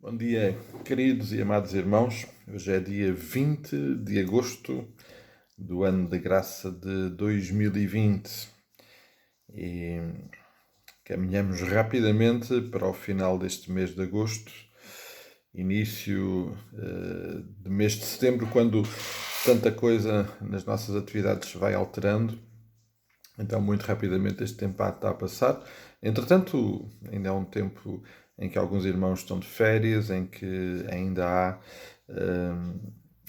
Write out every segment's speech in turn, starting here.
Bom dia, queridos e amados irmãos. Hoje é dia 20 de agosto do ano de graça de 2020 e caminhamos rapidamente para o final deste mês de agosto, início de mês de setembro, quando tanta coisa nas nossas atividades se vai alterando. Então, muito rapidamente, este tempo está a passar. Entretanto, ainda é um tempo em que alguns irmãos estão de férias, em que ainda há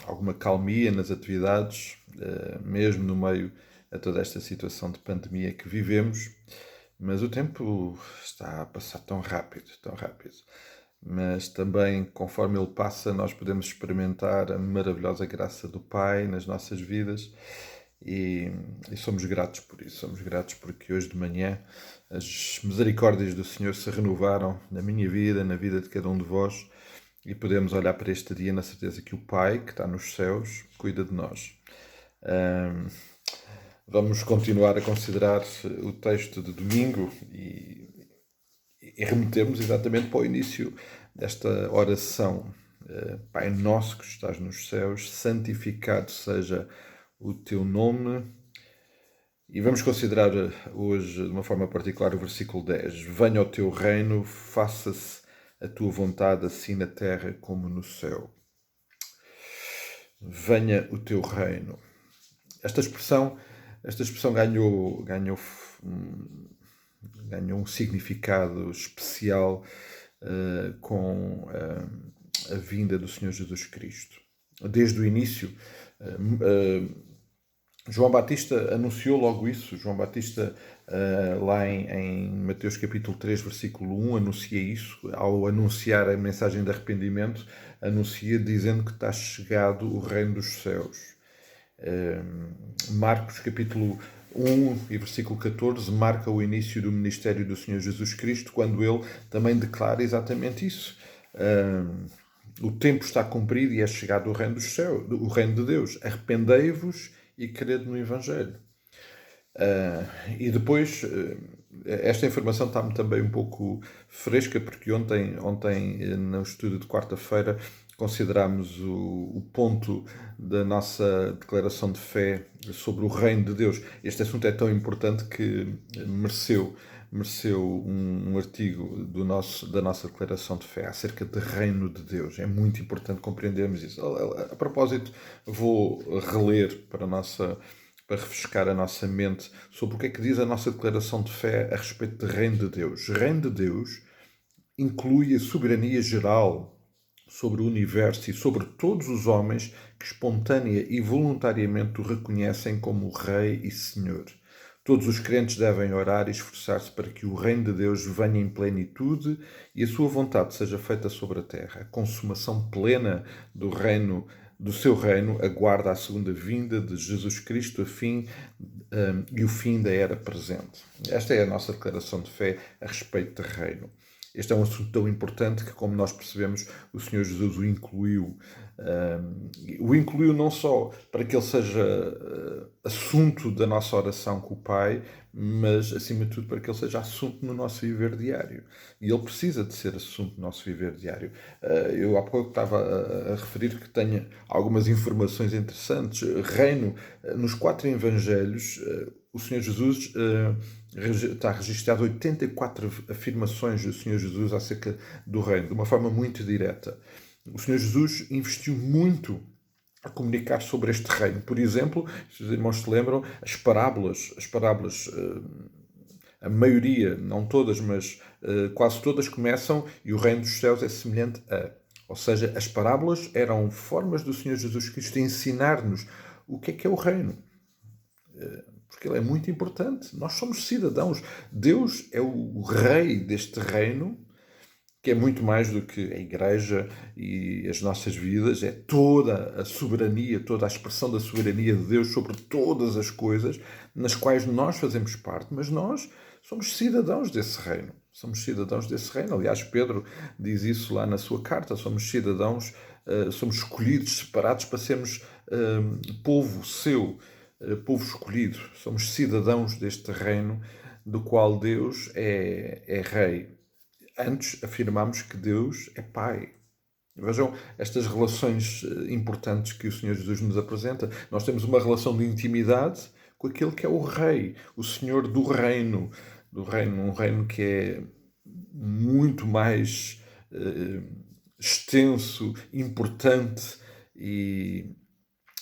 alguma calmia nas atividades, mesmo no meio a toda esta situação de pandemia que vivemos. Mas o tempo está a passar tão rápido, tão rápido. Mas também, conforme ele passa, nós podemos experimentar a maravilhosa graça do Pai nas nossas vidas e somos gratos por isso. Somos gratos porque hoje de manhã as misericórdias do Senhor se renovaram na minha vida, na vida de cada um de vós, e podemos olhar para este dia na certeza que o Pai, que está nos céus, cuida de nós. Vamos continuar a considerar o texto de domingo e remetemos exatamente para o início desta oração. Pai nosso que estás nos céus, santificado seja o teu nome. E vamos considerar hoje, de uma forma particular, o versículo 10. Venha o teu reino, faça-se a tua vontade, assim na terra como no céu. Venha o teu reino. Esta expressão ganhou um significado especial com a vinda do Senhor Jesus Cristo. Desde o início, João Batista anunciou logo isso. João Batista, lá em Mateus capítulo 3, versículo 1, anuncia isso. Ao anunciar a mensagem de arrependimento, anuncia dizendo que está chegado o reino dos céus. Marcos capítulo 1 e versículo 14 marca o início do ministério do Senhor Jesus Cristo, quando ele também declara exatamente isso. O tempo está cumprido e é chegado o reino dos céus, o reino de Deus. Arrependei-vos e crede no Evangelho. E depois, esta informação está-me também um pouco fresca, porque ontem no estudo de quarta-feira, considerámos o ponto da nossa declaração de fé sobre o reino de Deus. Este assunto é tão importante que mereceu um artigo da nossa declaração de fé acerca do reino de Deus. É muito importante compreendermos isso. A propósito, vou reler para refrescar a nossa mente sobre o que é que diz a nossa declaração de fé a respeito do reino de Deus. O reino de Deus inclui a soberania geral sobre o universo e sobre todos os homens que espontânea e voluntariamente o reconhecem como Rei e Senhor. Todos os crentes devem orar e esforçar-se para que o reino de Deus venha em plenitude e a sua vontade seja feita sobre a terra. A consumação plena do seu reino aguarda a segunda vinda de Jesus Cristo e o fim da era presente. Esta é a nossa declaração de fé a respeito do reino. Este é um assunto tão importante que, como nós percebemos, o Senhor Jesus o incluiu. O incluiu não só para que ele seja assunto da nossa oração com o Pai, mas, acima de tudo, para que ele seja assunto no nosso viver diário. E ele precisa de ser assunto no nosso viver diário. Eu há pouco estava a referir que tenho algumas informações interessantes. Reino, nos 4 evangelhos, o Senhor Jesus está registrado 84 afirmações do Senhor Jesus acerca do reino, de uma forma muito direta. O Senhor Jesus investiu muito a comunicar sobre este reino. Por exemplo, se os irmãos se lembram, as parábolas, a maioria, não todas, mas quase todas começam e o reino dos céus é semelhante a. Ou seja, as parábolas eram formas do Senhor Jesus Cristo ensinar-nos o que é o reino. Porque ele é muito importante. Nós somos cidadãos. Deus é o rei deste reino, que é muito mais do que a Igreja e as nossas vidas. É toda a soberania, toda a expressão da soberania de Deus sobre todas as coisas nas quais nós fazemos parte, mas nós somos cidadãos desse reino. Somos cidadãos desse reino. Aliás, Pedro diz isso lá na sua carta. Somos cidadãos, somos escolhidos, separados para sermos povo seu, povo escolhido. Somos cidadãos deste reino do qual Deus é rei. Antes afirmamos que Deus é Pai. Vejam estas relações importantes que o Senhor Jesus nos apresenta. Nós temos uma relação de intimidade com aquele que é o Rei, o Senhor do reino, um reino que é muito mais extenso, importante e,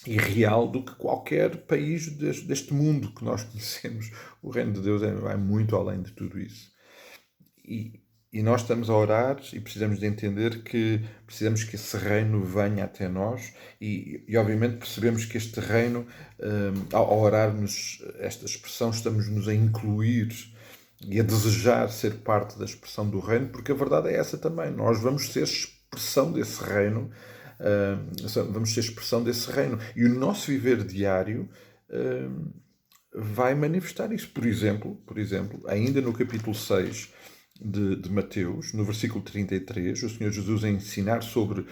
e real do que qualquer país deste mundo que nós conhecemos. O reino de Deus vai muito além de tudo isso. E nós estamos a orar e precisamos de entender que precisamos que esse reino venha até nós e obviamente percebemos que este reino, ao orarmos esta expressão, estamos-nos a incluir e a desejar ser parte da expressão do reino, porque a verdade é essa também. Nós vamos ser expressão desse reino, vamos ser expressão desse reino. E o nosso viver diário vai manifestar isso. Por exemplo, ainda no capítulo 6 de Mateus, no versículo 33, o Senhor Jesus a ensinar sobre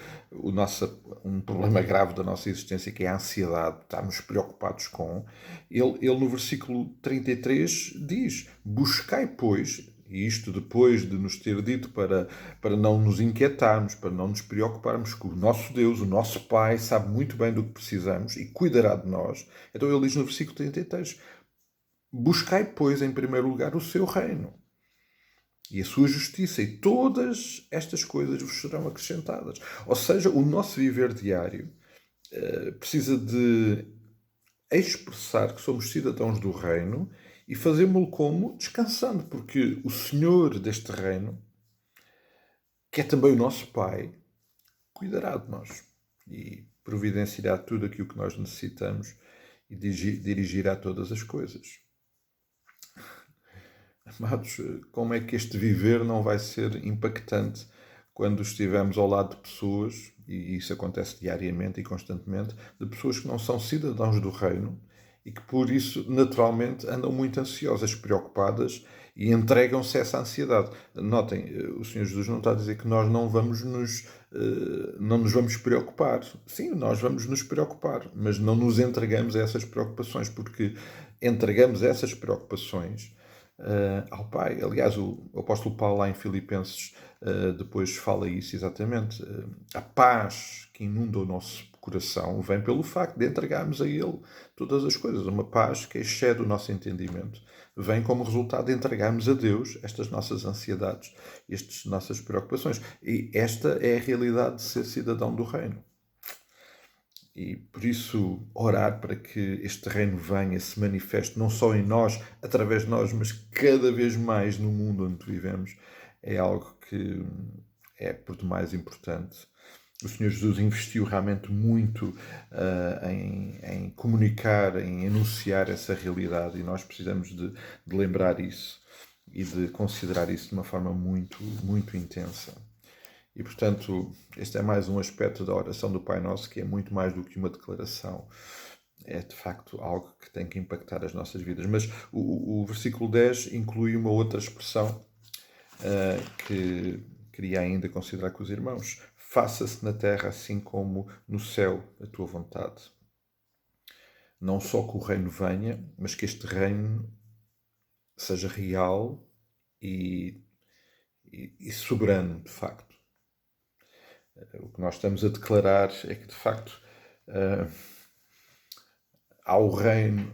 um problema grave da nossa existência, que é a ansiedade, estarmos preocupados com. Ele no versículo 33 diz: buscai, pois, e isto depois de nos ter dito para não nos inquietarmos, para não nos preocuparmos, que o nosso Deus, o nosso Pai, sabe muito bem do que precisamos e cuidará de nós. Então ele diz no versículo 33, buscai, pois, em primeiro lugar o seu reino e a sua justiça, e todas estas coisas vos serão acrescentadas. Ou seja, o nosso viver diário precisa de expressar que somos cidadãos do reino e fazemos-lo como? Descansando, porque o Senhor deste reino, que é também o nosso Pai, cuidará de nós e providenciará tudo aquilo que nós necessitamos e dirigirá todas as coisas. Amados, como é que este viver não vai ser impactante quando estivermos ao lado de pessoas, e isso acontece diariamente e constantemente, de pessoas que não são cidadãos do reino e que por isso naturalmente andam muito ansiosas, preocupadas e entregam-se a essa ansiedade. Notem, o Senhor Jesus não está a dizer que nós não nos vamos preocupar. Sim, nós vamos nos preocupar, mas não nos entregamos a essas preocupações, porque entregamos essas preocupações ao Pai. Aliás, o apóstolo Paulo lá em Filipenses depois fala isso exatamente. A paz que inunda o nosso coração vem pelo facto de entregarmos a Ele todas as coisas. Uma paz que excede o nosso entendimento vem como resultado de entregarmos a Deus estas nossas ansiedades, estas nossas preocupações. E esta é a realidade de ser cidadão do reino. E por isso orar para que este reino venha, se manifeste não só em nós, através de nós, mas cada vez mais no mundo onde vivemos, é algo que é por demais importante. O Senhor Jesus investiu realmente muito em comunicar, em anunciar essa realidade, e nós precisamos de lembrar isso e de considerar isso de uma forma muito, muito intensa. E, portanto, este é mais um aspecto da oração do Pai Nosso, que é muito mais do que uma declaração. É, de facto, algo que tem que impactar as nossas vidas. Mas o versículo 10 inclui uma outra expressão que queria ainda considerar com os irmãos. Faça-se na terra assim como no céu a tua vontade. Não só que o reino venha, mas que este reino seja real e soberano, de facto. O que nós estamos a declarar é que, de facto, ao reino,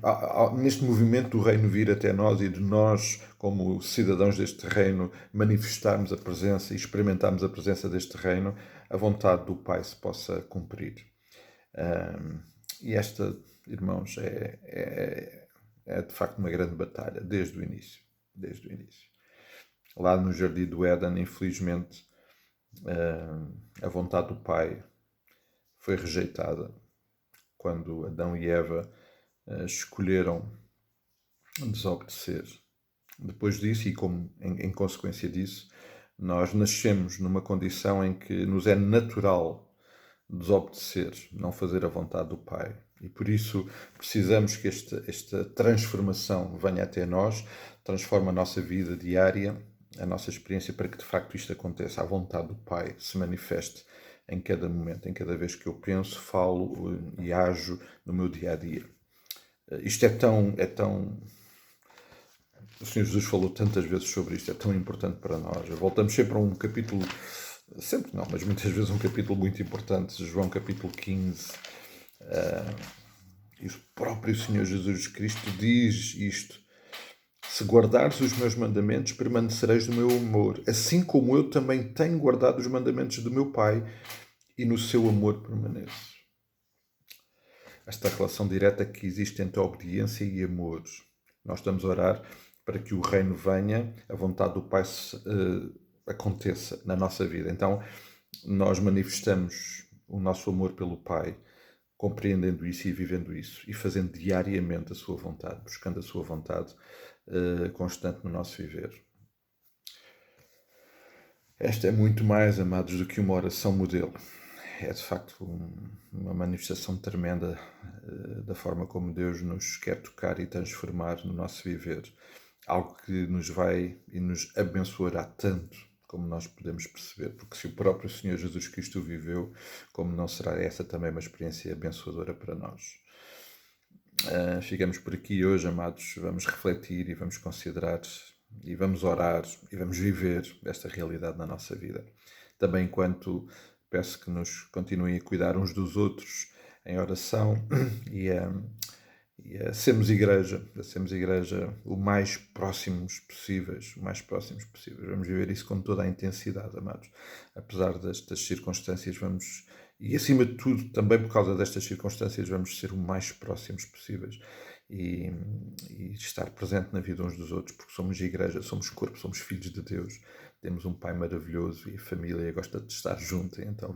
neste movimento do reino vir até nós e de nós, como cidadãos deste reino, manifestarmos a presença e experimentarmos a presença deste reino, a vontade do Pai se possa cumprir. E esta, irmãos, é de facto uma grande batalha, desde o início. Desde o início. Lá no Jardim do Éden, infelizmente, a vontade do Pai foi rejeitada quando Adão e Eva escolheram desobedecer. Depois disso, e como em consequência disso, nós nascemos numa condição em que nos é natural desobedecer, não fazer a vontade do Pai. E por isso precisamos que esta transformação venha até nós, transforme a nossa vida diária, a nossa experiência, para que de facto isto aconteça, a vontade do Pai se manifeste em cada momento, em cada vez que eu penso, falo e ajo no meu dia-a-dia. Isto é tão... O Senhor Jesus falou tantas vezes sobre isto, é tão importante para nós. Voltamos sempre a um capítulo sempre não, mas muitas vezes um capítulo muito importante, João capítulo 15, e o próprio Senhor Jesus Cristo diz isto: se guardares os meus mandamentos, permanecereis no meu amor, assim como eu também tenho guardado os mandamentos do meu Pai, e no seu amor permaneço. Esta relação direta que existe entre obediência e amor. Nós estamos a orar para que o reino venha, a vontade do Pai aconteça na nossa vida. Então, nós manifestamos o nosso amor pelo Pai, compreendendo isso e vivendo isso, e fazendo diariamente a sua vontade, buscando a sua vontade constante no nosso viver. Esta é muito mais, amados, do que uma oração modelo. É de facto uma manifestação tremenda da forma como Deus nos quer tocar e transformar no nosso viver. Algo que nos vai e nos abençoará tanto como nós podemos perceber, porque se o próprio Senhor Jesus Cristo viveu, como não será essa também uma experiência abençoadora para nós? Ficamos por aqui hoje, amados. Vamos refletir e vamos considerar e vamos orar e vamos viver esta realidade na nossa vida. Também enquanto peço que nos continuem a cuidar uns dos outros em oração e a sermos igreja o mais próximos possíveis, Vamos viver isso com toda a intensidade, amados. Apesar destas circunstâncias, e acima de tudo, também por causa destas circunstâncias, vamos ser o mais próximos possíveis e estar presente na vida uns dos outros, porque somos igreja, somos corpo, somos filhos de Deus, temos um Pai maravilhoso e a família gosta de estar junta, então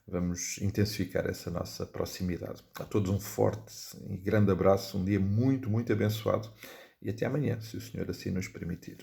vamos intensificar essa nossa proximidade. A todos um forte e grande abraço, um dia muito, muito abençoado e até amanhã, se o Senhor assim nos permitir.